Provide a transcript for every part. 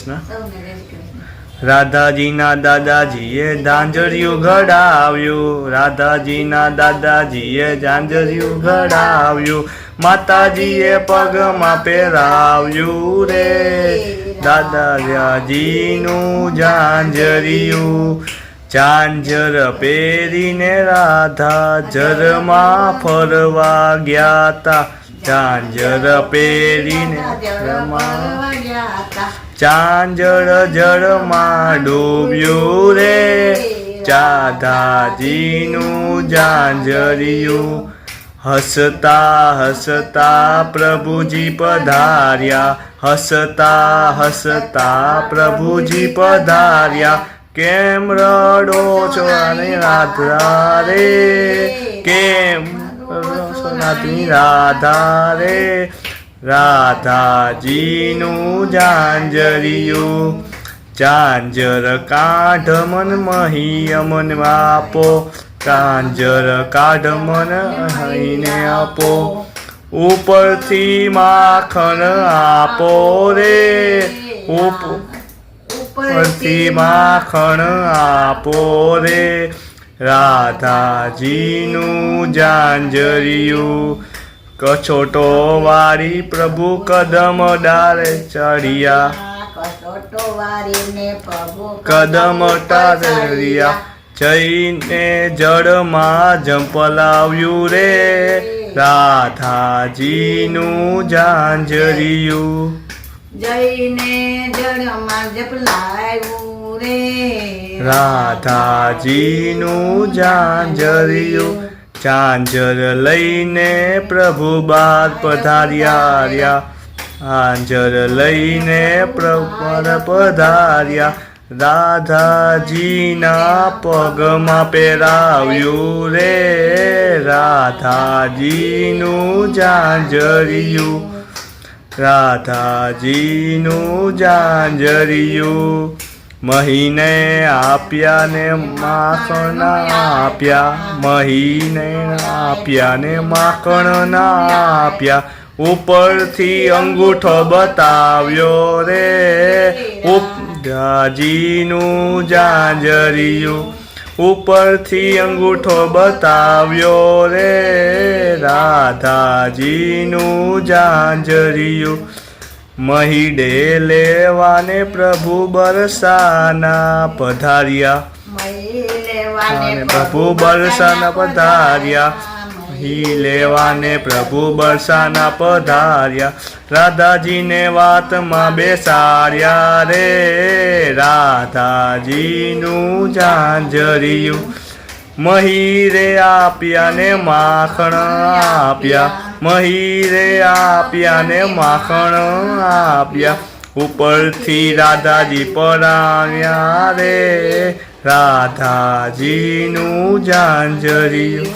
કૃષ્ણ. રાધાજીના દાદાજીએ ઝાંઝરિયું ઘડાવ્યું, રાધાજીના દાદાજીએ ઝાંઝરિયું ઘડાવ્યું, માતાજીએ પગમાં પહેરાવ્યું રે દાદાજીનું ઝાંઝરિયું. ઝાંઝર પહેરીને રાધા જરમાં ફરવા ગયા તા, ઝાંઝર પહેરીને ઝાંઝર જળમાં ડૂબ્યું રે રાધાજીનું ઝાંઝરિયું. હસતા હસતા પ્રભુજી પધાર્યા, હસતા હસતા પ્રભુજી પધાર્યા. કેમ રડો છો રાધા રે, કેમ રડો છો નાથની રાધા રે રાધાજીનું ઝાંઝરિયું. ઝાંઝર કાઢ મન મહી અમન આપો, ઝાંઝર કાઢ મન મહીને આપો. ઉપરથી માખણ આપો રે, ઉપરથી માખણ આપો રે રાધાજીનું ઝાંઝરિયું. કછોટો વાળી પ્રભુ કદમ ડાળે ચડ્યા, કદમ ટાળ્યા. જઈને જળમાં ઝંપલાવ્યું રે રાધાજીનું ઝાંઝરિયું. જઈને જળમાં ઝંપલાવ્યું રે રાધાજીનું ઝાંઝરિયું. ઝાંઝર લઈને પ્રભુ બાર પધાર્યા, ઝાંઝર લઈને પ્રભુ પધાર્યા. રાધાજીના પગમાં પહેરાવ્યું રે રાધાજીનું ઝાંઝરિયું, રાધાજીનું ઝાંઝરિયું. મહીને આપ્યા ને માખણ આપ્યા, મહીને આપ્યા ને માખણ આપ્યા. ઉપરથી અંગૂઠો બતાવ્યો રે રાધાજીનું ઝાંઝરિયું. ઉપરથી અંગૂઠો બતાવ્યો રે રાધાજીનું ઝાંઝરિયું. મહીડે લેવાને પ્રભુ બરસાના પધાર્યા, પ્રભુ બરસાના પધાર્યા. મહી લેવાને પ્રભુ બરસાના પધાર્યા. રાધાજીને વાતમાં બેસાડ્યા રે રાધાજીનું ઝાંઝરિયું. મહીરે આપ્યા ને માખણ આપ્યા, મહીરે આપ્યા ને માખણ આપ્યા. ઉપરથી રાધાજી પરાવ્યા રે રાધાજીનું ઝાંઝરિયું.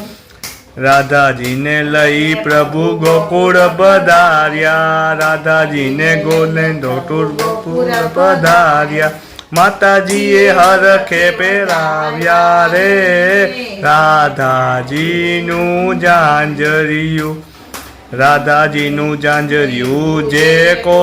રાધાજીને લઈ પ્રભુ ગોકુળ પધાર્યા, રાધાજીને ગોલે ગોકુળ પધાર્યા. માતાજીએ હરખે પહેરાવ્યા રે રાધાજીનું ઝાંઝરિયું, રાધાજીનું ઝાંઝરિયું. જે કો